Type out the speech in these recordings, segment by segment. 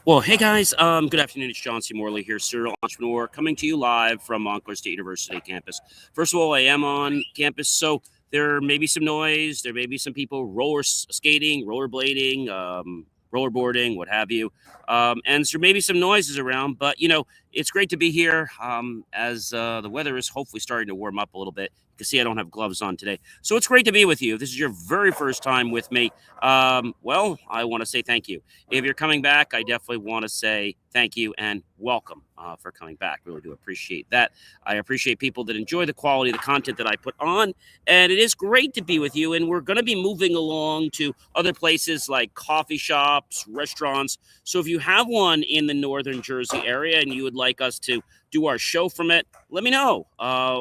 Well, hey guys, good afternoon. It's John C. Morley here, serial entrepreneur, coming to you live from Montclair State University campus. First of all, I am on campus, so there may be some noise. There may be some people roller skating, rollerblading, rollerboarding, what have you. And there may be some noises around, but it's great to be here as the weather is hopefully starting to warm up a little bit. You can see I don't have gloves on today. So it's great to be with you. If this is your very first time with me, well, I want to say thank you. If you're coming back, I definitely want to say thank you and welcome for coming back. Really do appreciate that. I appreciate people that enjoy the quality of the content that I put on, and it is great to be with you. And we're going to be moving along to other places like coffee shops, restaurants. So if you have one in the northern Jersey area and you would like us to do our show from it, let me know.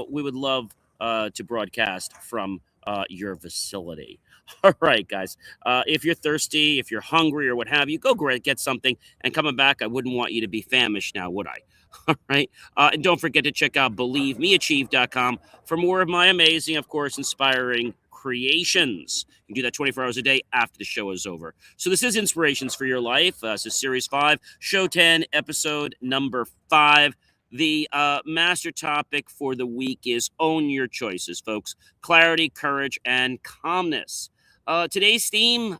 We would love to broadcast from your facility. All right, guys. If you're thirsty, if you're hungry, or what have you, go get something. And coming back, I wouldn't want you to be famished now, would I? All right. And don't forget to check out believemeachieve.com for more of my amazing, of course, inspiring creations. You can do that 24 hours a day after the show is over. So this is Inspirations for Your Life. This is Series 5, Show 10, Episode number 5. The master topic for the week is own your choices, folks. Clarity, courage, and calmness. Today's theme,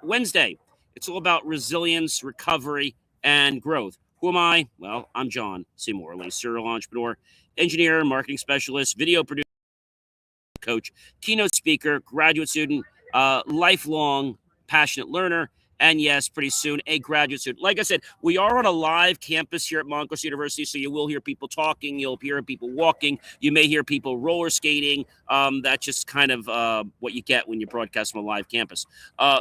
Wednesday, it's all about resilience, recovery, and growth. Who am I? Well, I'm John C. Morley, serial entrepreneur, engineer, marketing specialist, video producer, coach, keynote speaker, graduate student, lifelong passionate learner, and yes, pretty soon, a graduate student. Like I said, we are on a live campus here at Montclair University, so you will hear people talking, you'll hear people walking, you may hear people roller skating. That's just kind of what you get when you broadcast from a live campus.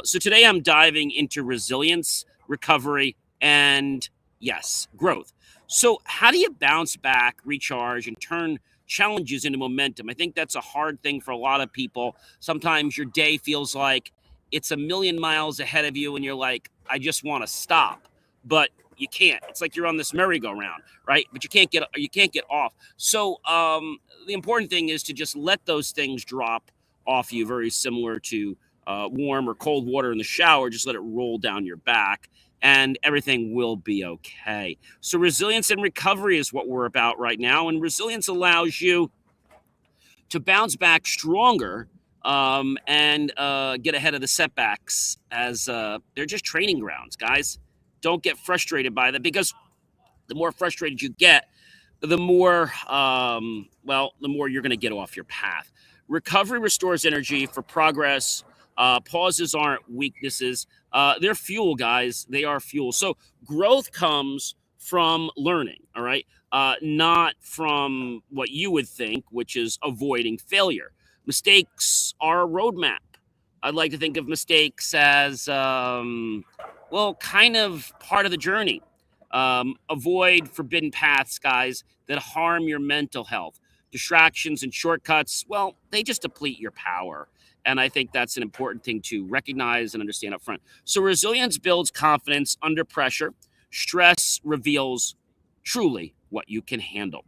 So today I'm diving into resilience, recovery, and yes, growth. So how do you bounce back, recharge, and turn challenges into momentum? I think that's a hard thing for a lot of people. Sometimes your day feels like it's a million miles ahead of you and you're like, I just want to stop, but you can't. It's like you're on this merry-go-round, right? But you can't get off. So the important thing is to just let those things drop off you, very similar to warm or cold water in the shower. Just let it roll down your back and everything will be okay. So resilience and recovery is what we're about right now. And resilience allows you to bounce back stronger and get ahead of the setbacks, as they're just training grounds, guys. Don't get frustrated by them, because the more frustrated you get, the more, the more you're going to get off your path. Recovery restores energy for progress. Pauses aren't weaknesses. They're fuel, guys. They are fuel. So growth comes from learning, all right? Not from what you would think, which is avoiding failure. Mistakes are a roadmap. I'd like to think of mistakes as, kind of part of the journey. Avoid forbidden paths, guys, that harm your mental health. Distractions and shortcuts, well, they just deplete your power. And I think that's an important thing to recognize and understand up front. So resilience builds confidence under pressure. Stress reveals truly what you can handle.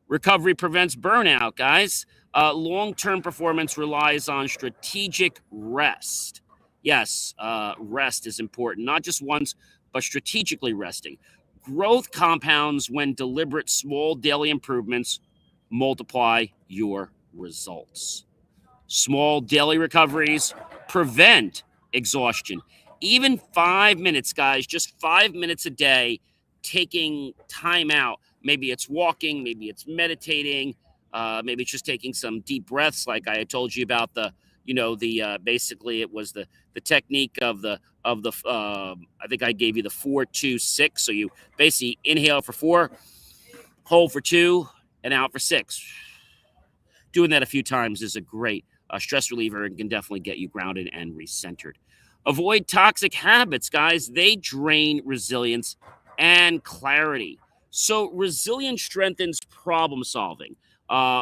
Recovery prevents burnout, guys. Long-term performance relies on strategic rest. Yes, rest is important, not just once, but strategically resting. Growth compounds when deliberate small daily improvements multiply your results. Small daily recoveries prevent exhaustion. Even 5 minutes, guys, just 5 minutes a day, taking time out. Maybe it's walking, maybe it's meditating, maybe it's just taking some deep breaths, like I had told you about basically it was the technique of the I think I gave you the 4-2-6. So you basically inhale for 4, hold for 2, and out for 6. Doing that a few times is a great stress reliever and can definitely get you grounded and recentered. Avoid toxic habits, guys. They drain resilience and clarity. So resilience strengthens problem solving.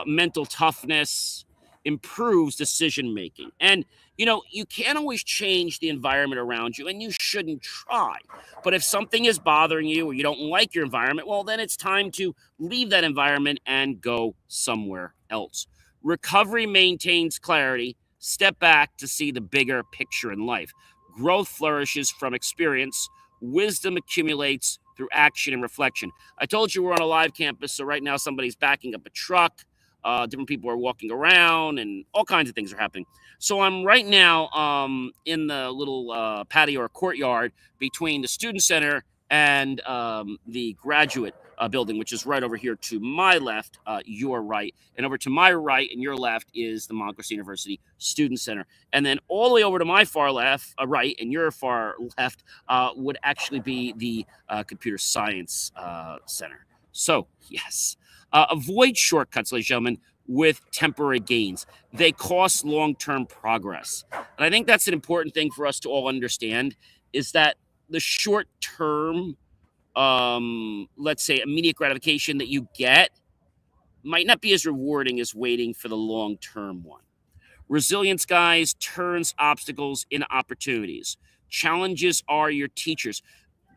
Mental toughness improves decision making. And, you can't always change the environment around you, and you shouldn't try. But if something is bothering you or you don't like your environment, well, then it's time to leave that environment and go somewhere else. Recovery maintains clarity. Step back to see the bigger picture in life. Growth flourishes from experience. Wisdom accumulates through action and reflection. I told you we're on a live campus, so right now somebody's backing up a truck. Different people are walking around, and all kinds of things are happening. So I'm right now in the little patio or courtyard between the student center and the graduate building, which is right over here to my left, your right, and over to my right and your left is the Montclair State University Student Center, and then all the way over to my far left, right, and your far left would actually be the Computer Science Center. So yes, avoid shortcuts, ladies and gentlemen, with temporary gains. They cost long-term progress, and I think that's an important thing for us to all understand. Is that the short-term let's say, immediate gratification that you get might not be as rewarding as waiting for the long term one. Resilience, guys, turns obstacles into opportunities. Challenges are your teachers.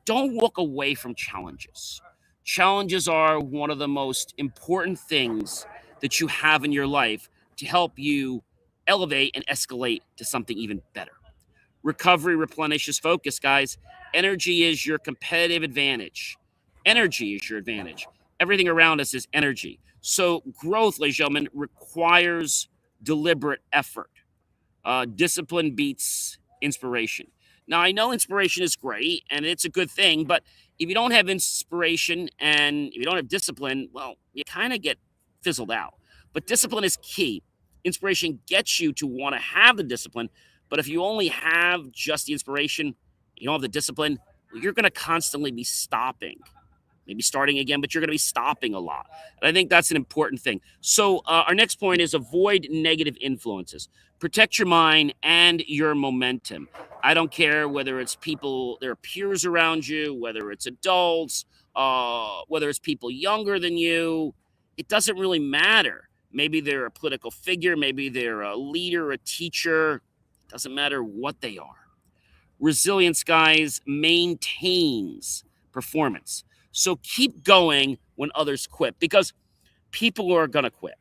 Don't walk away from challenges. Challenges are one of the most important things that you have in your life to help you elevate and escalate to something even better. Recovery replenishes focus, guys. Energy is your competitive advantage. Energy is your advantage. Everything around us is energy. So growth, ladies and gentlemen, requires deliberate effort. Discipline beats inspiration. Now, I know inspiration is great and it's a good thing, but if you don't have inspiration and if you don't have discipline, well, you kind of get fizzled out. But discipline is key. Inspiration gets you to want to have the discipline, but if you only have just the inspiration, you don't have the discipline, you're going to constantly be stopping. Maybe starting again, but you're going to be stopping a lot. And I think that's an important thing. So our next point is avoid negative influences. Protect your mind and your momentum. I don't care whether it's people, there are peers around you, whether it's adults, whether it's people younger than you. It doesn't really matter. Maybe they're a political figure. Maybe they're a leader, a teacher. It doesn't matter what they are. Resilience, guys, maintains performance. So keep going when others quit because people are going to quit.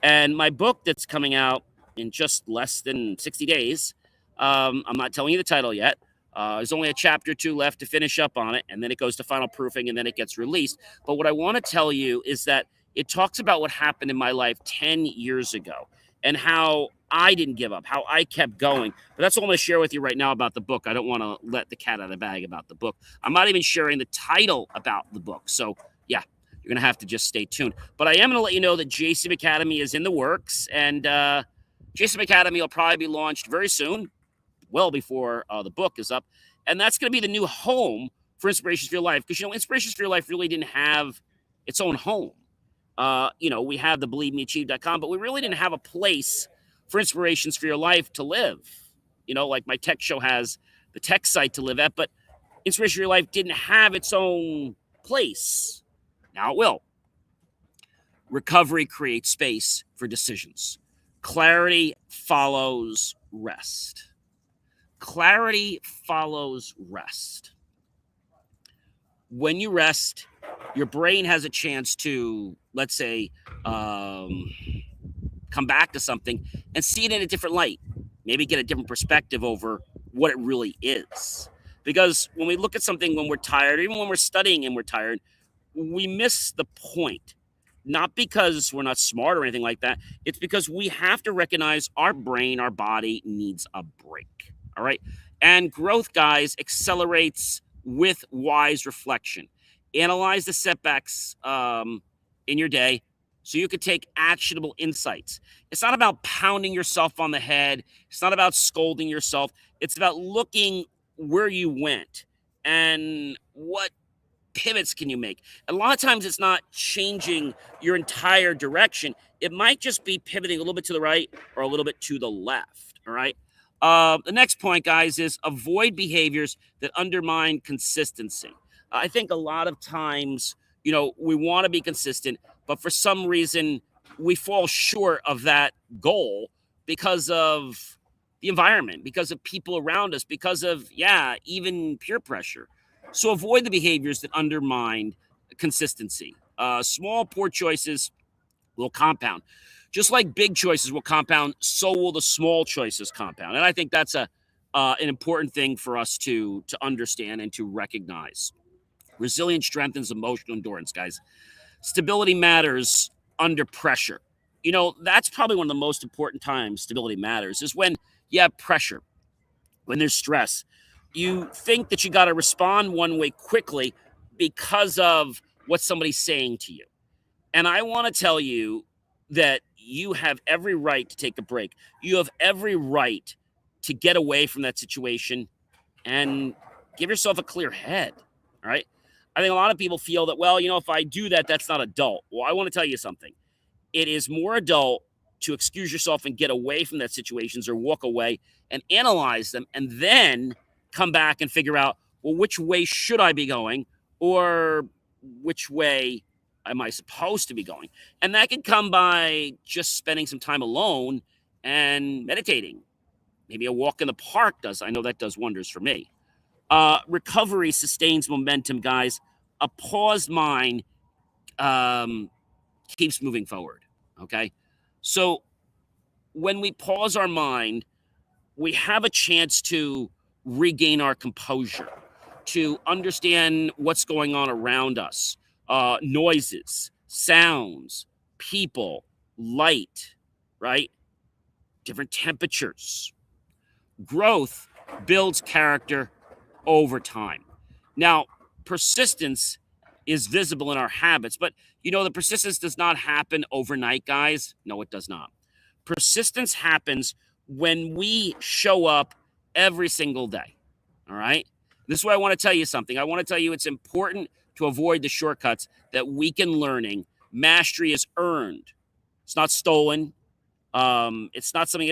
And my book that's coming out in just less than 60 days, I'm not telling you the title yet. There's only a chapter or two left to finish up on it, and then it goes to final proofing, and then it gets released. But what I want to tell you is that it talks about what happened in my life 10 years ago and how I didn't give up, how I kept going. But that's all I'm going to share with you right now about the book. I don't want to let the cat out of the bag about the book. I'm not even sharing the title about the book. So, yeah, you're going to have to just stay tuned. But I am going to let you know that JCM Academy is in the works, and JCM Academy will probably be launched very soon, well before the book is up. And that's going to be the new home for Inspirations for Your Life. Because, Inspirations for Your Life really didn't have its own home. We have the BelieveMeAchieve.com, but we really didn't have a place for Inspirations for Your Life to live. Like my tech show has the tech site to live at, but Inspiration for Your Life didn't have its own place. Now it will. Recovery creates space for decisions. Clarity follows rest. Clarity follows rest. When you rest, your brain has a chance to, let's say, come back to something and see it in a different light. Maybe get a different perspective over what it really is. Because when we look at something when we're tired, even when we're studying and we're tired, we miss the point. Not because we're not smart or anything like that. It's because we have to recognize our brain, our body needs a break. All right. And growth, guys, accelerates with wise reflection. Analyze the setbacks in your day so you could take actionable insights. It's not about pounding yourself on the head. It's not about scolding yourself. It's about looking where you went and what pivots can you make. A lot of times it's not changing your entire direction. It might just be pivoting a little bit to the right or a little bit to the left. All right. The next point, guys, is avoid behaviors that undermine consistency. I think a lot of times, we want to be consistent, but for some reason we fall short of that goal because of the environment, because of people around us, because of, even peer pressure. So avoid the behaviors that undermine consistency. Small, poor choices will compound. Just like big choices will compound, so will the small choices compound. And I think that's a an important thing for us to understand and to recognize. Resilience strengthens emotional endurance, guys. Stability matters under pressure. That's probably one of the most important times stability matters is when you have pressure, when there's stress. You think that you got to respond one way quickly because of what somebody's saying to you. And I want to tell you that you have every right to take a break. You have every right to get away from that situation and give yourself a clear head. All right. I think a lot of people feel that, well, if I do that, that's not adult. Well, I want to tell you something. It is more adult to excuse yourself and get away from that situations or walk away and analyze them and then come back and figure out, well, which way should I be going or which way am I supposed to be going? And that can come by just spending some time alone and meditating. Maybe a walk in the park does. I know that does wonders for me. Recovery sustains momentum, guys. A paused mind keeps moving forward. Okay. So when we pause our mind, we have a chance to regain our composure, to understand what's going on around us, noises, sounds, people, light, right? Different temperatures. Growth builds character over time. Now, persistence is visible in our habits, but the persistence does not happen overnight, guys. No, it does not. Persistence happens when we show up every single day. All right. This is why I want to tell you something. I want to tell you it's important to avoid the shortcuts that weaken learning. Mastery is earned, it's not stolen. It's not something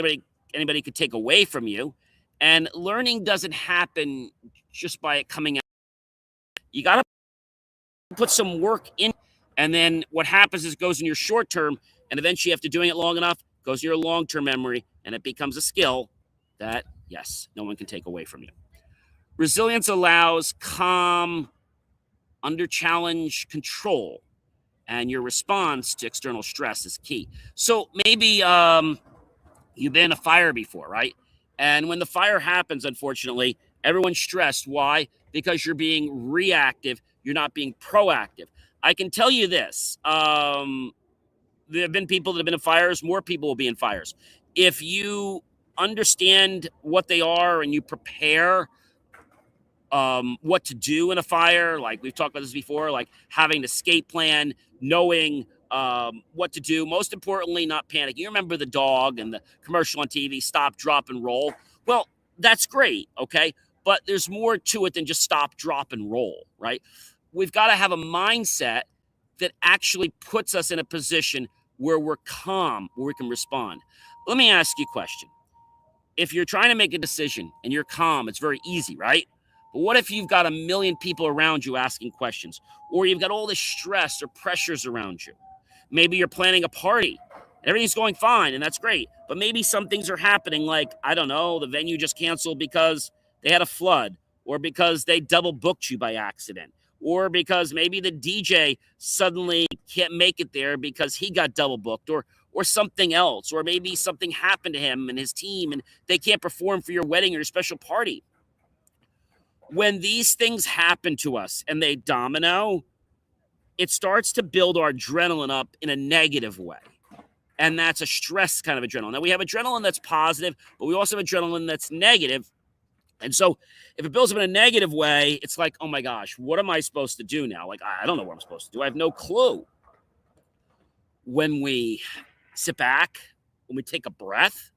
anybody could take away from you. And learning doesn't happen just by it coming out. You got to put some work in. And then what happens is it goes in your short term, and eventually after doing it long enough, it goes in your long-term memory, and it becomes a skill that, yes, no one can take away from you. Resilience allows calm, under challenge control, and your response to external stress is key. So maybe you've been in a fire before, right? And when the fire happens, unfortunately, everyone's stressed. Why? Because you're being reactive. You're not being proactive. I can tell you this. There have been people that have been in fires. More people will be in fires. If you understand what they are and you prepare what to do in a fire, like we've talked about this before, like having an escape plan, knowing what to do. Most importantly, not panicking. You remember the dog and the commercial on TV, stop, drop, and roll. Well, that's great, okay? But there's more to it than just stop, drop, and roll, right? We've got to have a mindset that actually puts us in a position where we're calm, where we can respond. Let me ask you a question. If you're trying to make a decision and you're calm, it's very easy, right? But what if you've got a million people around you asking questions, or you've got all this stress or pressures around you? Maybe you're planning a party. Everything's going fine, and that's great. But maybe some things are happening, like, I don't know, the venue just canceled because they had a flood, or because they double booked you by accident, or because maybe the DJ suddenly can't make it there because he got double booked, or something else, or maybe something happened to him and his team and they can't perform for your wedding or your special party. When these things happen to us and they domino, it starts to build our adrenaline up in a negative way. And that's a stress kind of adrenaline. Now, we have adrenaline that's positive, but we also have adrenaline that's negative. And so if it builds up in a negative way, it's like, oh my gosh, what am I supposed to do now? Like, I don't know what I'm supposed to do. I have no clue. When we sit back, when we take a breath,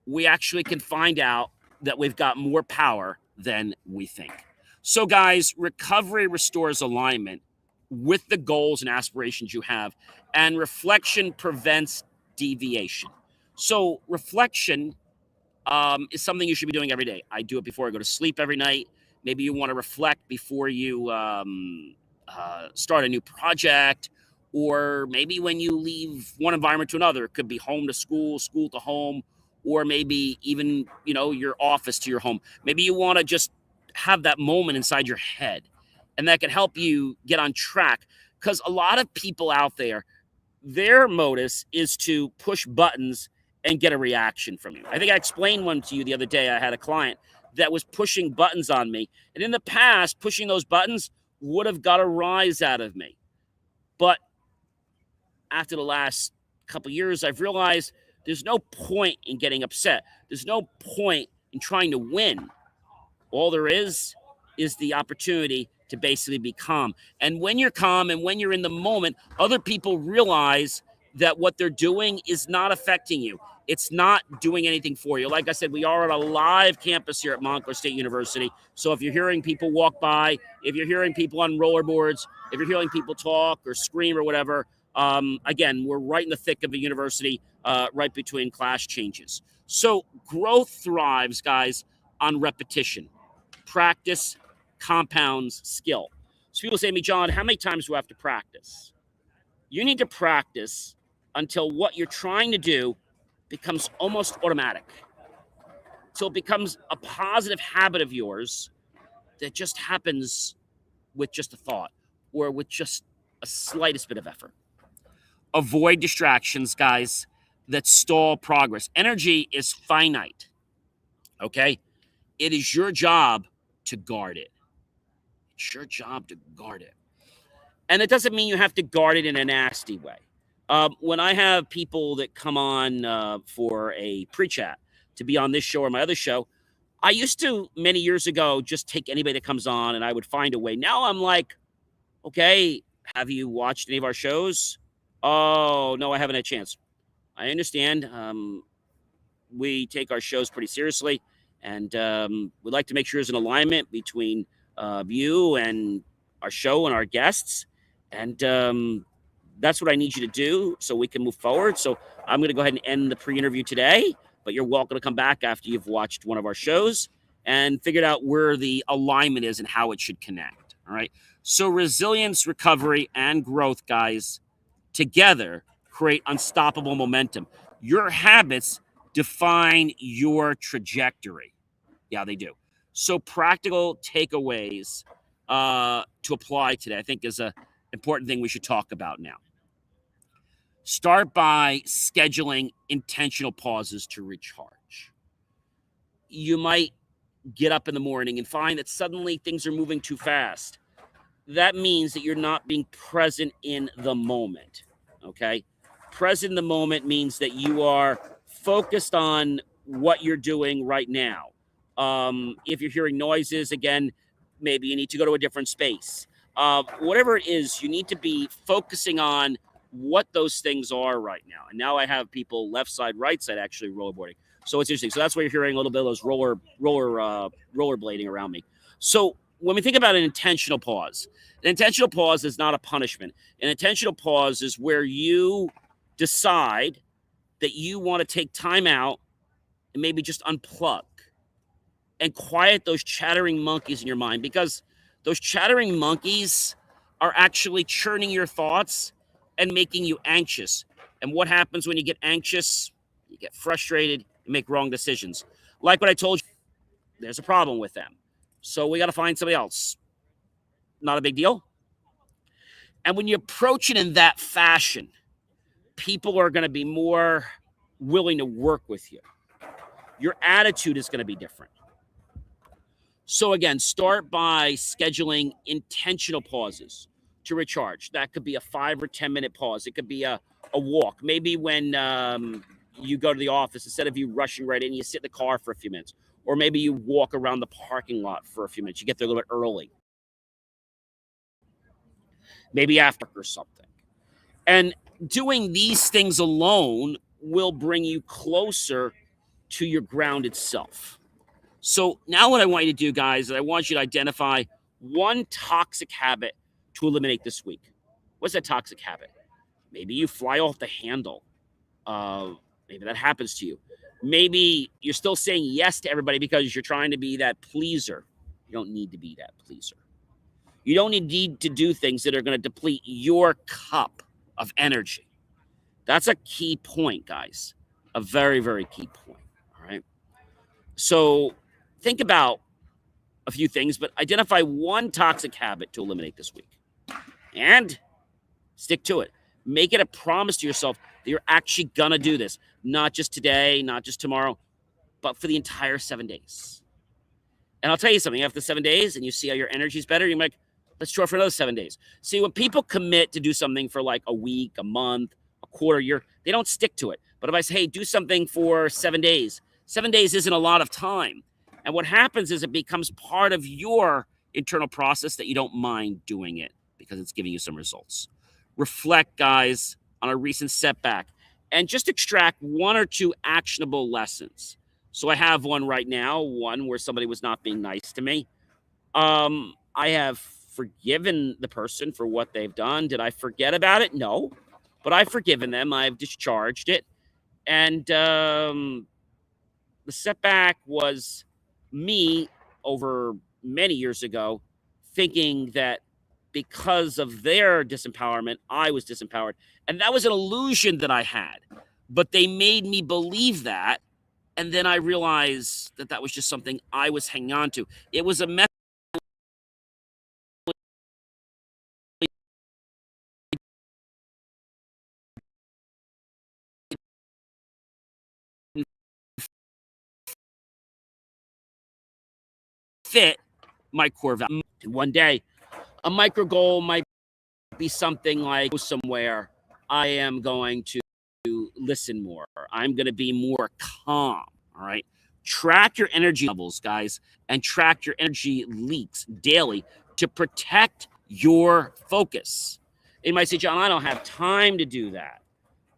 we actually can find out that we've got more power than we think. So, guys, recovery restores alignment with the goals and aspirations you have, and reflection prevents deviation. So, reflection is something you should be doing every day. I do it before I go to sleep every night. Maybe you want to reflect before you start a new project, or maybe when you leave one environment to another. It could be home to school, school to home, or maybe even, your office to your home. Maybe you want to just have that moment inside your head, and that can help you get on track. Because a lot of people out there, their modus is to push buttons and get a reaction from you. I think I explained one to you the other day. I had a client that was pushing buttons on me. And in the past, pushing those buttons would have got a rise out of me. But after the last couple of years, I've realized there's no point in getting upset. There's no point in trying to win. All there is the opportunity to basically be calm. And when you're calm and when you're in the moment, other people realize that what they're doing is not affecting you. It's not doing anything for you. Like I said, we are at a live campus here at Montclair State University. So if you're hearing people walk by, if you're hearing people on rollerboards, if you're hearing people talk or scream or whatever, again, we're right in the thick of a university, right between class changes. So growth thrives, guys, on repetition. Practice compounds skill. So people say to me, John, how many times do I have to practice? You need to practice until what you're trying to do becomes almost automatic. So it becomes a positive habit of yours that just happens with just a thought or with just a slightest bit of effort. Avoid distractions, guys, that stall progress. Energy is finite, okay? It is your job to guard it. It's your job to guard it. And it doesn't mean you have to guard it in a nasty way. When I have people that come on for a pre-chat to be on this show or my other show, I used to, many years ago, just take anybody that comes on and I would find a way. Now I'm like, okay, have you watched any of our shows? Oh, no, I haven't had a chance. I understand. We take our shows pretty seriously, and we'd like to make sure there's an alignment between you and our show and our guests. And that's what I need you to do so we can move forward. So I'm going to go ahead and end the pre-interview today, but you're welcome to come back after you've watched one of our shows and figured out where the alignment is and how it should connect. All right. So resilience, recovery, and growth, guys, together create unstoppable momentum. Your habits define your trajectory. Yeah, they do. So practical takeaways to apply today, I think, is a important thing we should talk about now. Start by scheduling intentional pauses to recharge. You might get up in the morning and find that suddenly things are moving too fast. That means that you're not being present in the moment, okay? Present in the moment means that you are focused on what you're doing right now. If you're hearing noises, again, maybe you need to go to a different space. Whatever it is, you need to be focusing on what those things are right now. And now I have people left side, right side actually rollerboarding. So it's interesting. So that's why you're hearing a little bit of those rollerblading around me. So when we think about an intentional pause is not a punishment. An intentional pause is where you decide that you want to take time out and maybe just unplug and quiet those chattering monkeys in your mind, because those chattering monkeys are actually churning your thoughts and making you anxious. And what happens when you get anxious? You get frustrated, you make wrong decisions. Like what I told you, there's a problem with them. So we got to find somebody else. Not a big deal. And when you approach it in that fashion, people are going to be more willing to work with you. Your attitude is going to be different. So again, start by scheduling intentional pauses to recharge. That could be a 5 or 10 minute pause. It could be a walk. Maybe when you go to the office, instead of you rushing right in, you sit in the car for a few minutes. Or maybe you walk around the parking lot for a few minutes. You get there a little bit early. Maybe after or something. And doing these things alone will bring you closer to your grounded self. So now what I want you to do, guys, is I want you to identify one toxic habit to eliminate this week. What's that toxic habit? Maybe you fly off the handle. Maybe that happens to you. Maybe you're still saying yes to everybody because you're trying to be that pleaser. You don't need to be that pleaser. You don't need to do things that are going to deplete your cup of energy. That's a key point, guys. A very, very key point. All right. So think about a few things, but identify one toxic habit to eliminate this week and stick to it. Make it a promise to yourself that you're actually going to do this, not just today, not just tomorrow, but for the entire 7 days. And I'll tell you something, after 7 days and you see how your energy's better, you're like, let's try for another 7 days. See, when people commit to do something for like a week, a month, a quarter, year, they don't stick to it. But if I say, hey, do something for 7 days, 7 days isn't a lot of time. And what happens is it becomes part of your internal process that you don't mind doing it because it's giving you some results. Reflect, guys, on a recent setback and just extract 1 or 2 actionable lessons. So I have one right now, one where somebody was not being nice to me. I have forgiven the person for what they've done. Did I forget about it? No, but I've forgiven them. I've discharged it. And the setback was me over many years ago thinking that because of their disempowerment, I was disempowered. And that was an illusion that I had. But they made me believe that. And then I realized that that was just something I was hanging on to. It was a method fit my core value. One day, a micro goal might be something like go somewhere. I am going to listen more. I'm going to be more calm. All right. Track your energy levels, guys, and track your energy leaks daily to protect your focus. You might say, John, I don't have time to do that.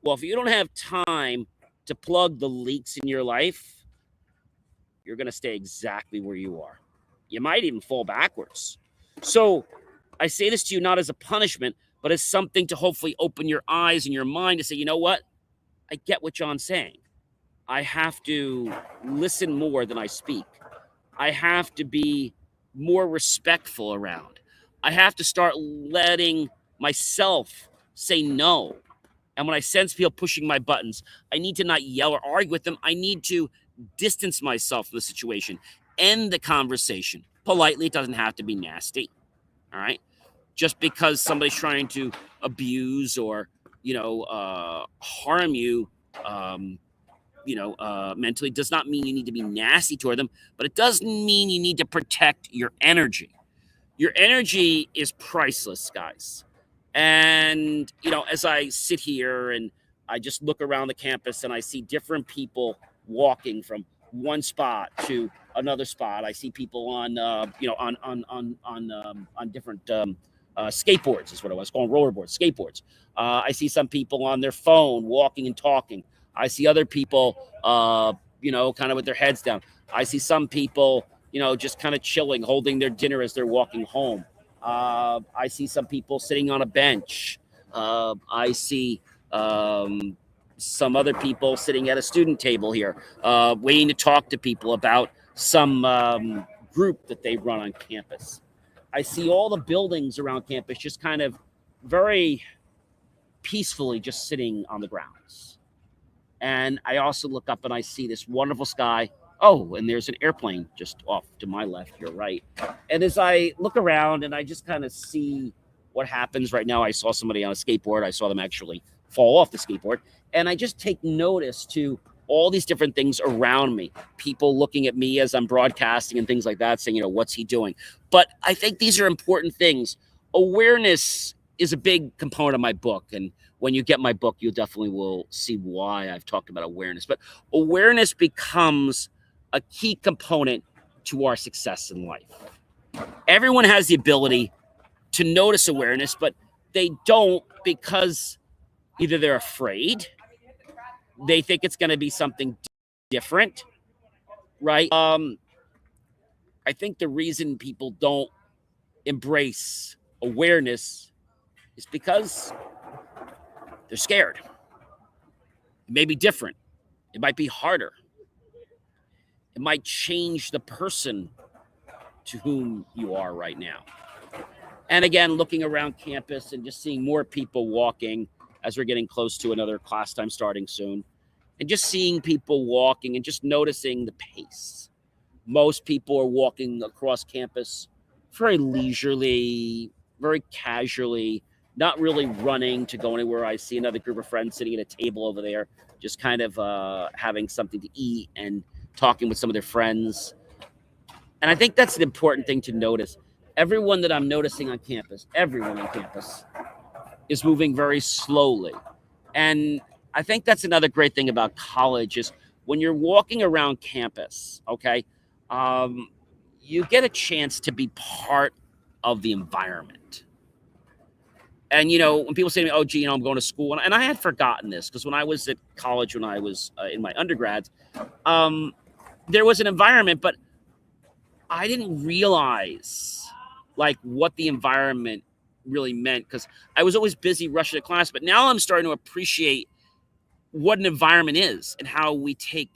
Well, if you don't have time to plug the leaks in your life, you're going to stay exactly where you are. You might even fall backwards. So I say this to you not as a punishment, but as something to hopefully open your eyes and your mind to say, you know what? I get what John's saying. I have to listen more than I speak. I have to be more respectful around. I have to start letting myself say no. And when I sense people pushing my buttons, I need to not yell or argue with them. I need to distance myself from the situation, end the conversation politely. It doesn't have to be nasty. All right. Just because somebody's trying to abuse or, harm you, mentally does not mean you need to be nasty toward them, but it does mean you need to protect your energy. Your energy is priceless, guys. And, as I sit here and I just look around the campus and I see different people walking from one spot to another spot. I see people on different skateboards is what I was calling rollerboards, skateboards. I see some people on their phone walking and talking. I see other people, kind of with their heads down. I see some people, just kind of chilling, holding their dinner as they're walking home. I see some people sitting on a bench. I see some other people sitting at a student table here, waiting to talk to people about some group that they run on campus. I see all the buildings around campus just kind of very peacefully just sitting on the grounds. And I also look up and I see this wonderful sky. Oh, and there's an airplane just off to my left, your right. And as I look around and I just kind of see what happens right now, I saw somebody on a skateboard. I saw them actually fall off the skateboard. And I just take notice to all these different things around me, people looking at me as I'm broadcasting and things like that, saying, what's he doing? But I think these are important things. Awareness is a big component of my book. And when you get my book, you definitely will see why I've talked about awareness. But awareness becomes a key component to our success in life. Everyone has the ability to notice awareness, but they don't because either they're afraid, they think it's going to be something different, right? I think the reason people don't embrace awareness is because they're scared. It may be different. It might be harder. It might change the person to whom you are right now. And again, looking around campus and just seeing more people walking as we're getting close to another class time starting soon, and just seeing people walking and just noticing the pace. Most people are walking across campus very leisurely, very casually, not really running to go anywhere. I see another group of friends sitting at a table over there, just kind of having something to eat and talking with some of their friends. And I think that's an important thing to notice. Everyone that I'm noticing on campus, everyone on campus, is moving very slowly. And I think that's another great thing about college is when you're walking around campus, okay, um, you get a chance to be part of the environment. And, when people say to me, oh, gee, I'm going to school, and I had forgotten this because when I was at college, when I was in my undergrad, there was an environment, but I didn't realize like what the environment really meant because I was always busy rushing to class. But now I'm starting to appreciate what an environment is and how we take,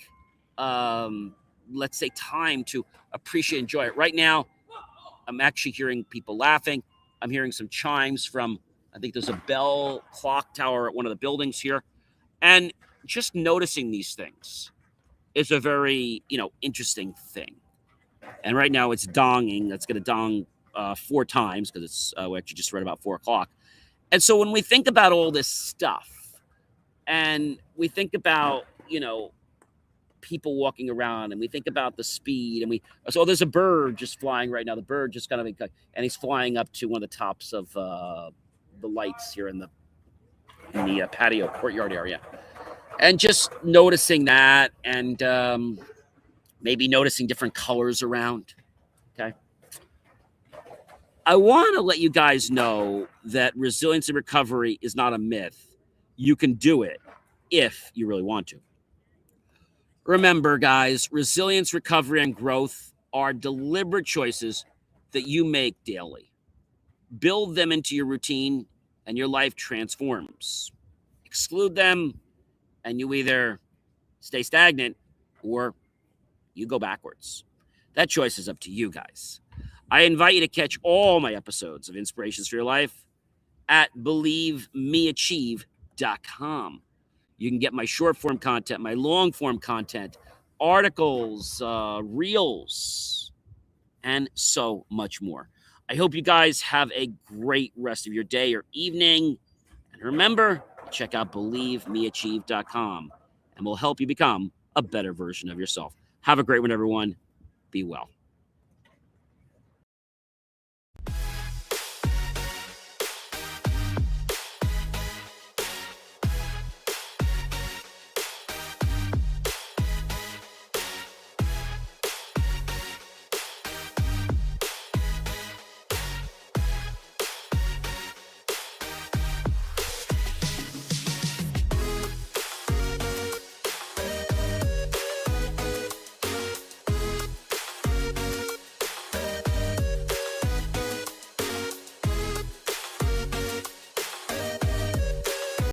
let's say, time to appreciate and enjoy it. Right now, I'm actually hearing people laughing. I'm hearing some chimes from, I think there's a bell clock tower at one of the buildings here. And just noticing these things is a very, interesting thing. And right now it's donging. That's going to dong 4 times because it's we actually just read about 4 o'clock. And so when we think about all this stuff and we think about, people walking around and we think about the speed and so there's a bird just flying right now. The bird just kind of, and he's flying up to one of the tops of the lights here in the patio courtyard area. And just noticing that and maybe noticing different colors around. Okay. I want to let you guys know that resilience and recovery is not a myth. You can do it if you really want to. Remember, guys, resilience, recovery, and growth are deliberate choices that you make daily. Build them into your routine and your life transforms. Exclude them and you either stay stagnant or you go backwards. That choice is up to you guys. I invite you to catch all my episodes of Inspirations for Your Life at believemeachieve.com. You can get my short form content, my long form content, articles, reels, and so much more. I hope you guys have a great rest of your day or evening. And remember, check out believemeachieve.com and we'll help you become a better version of yourself. Have a great one, everyone. Be well.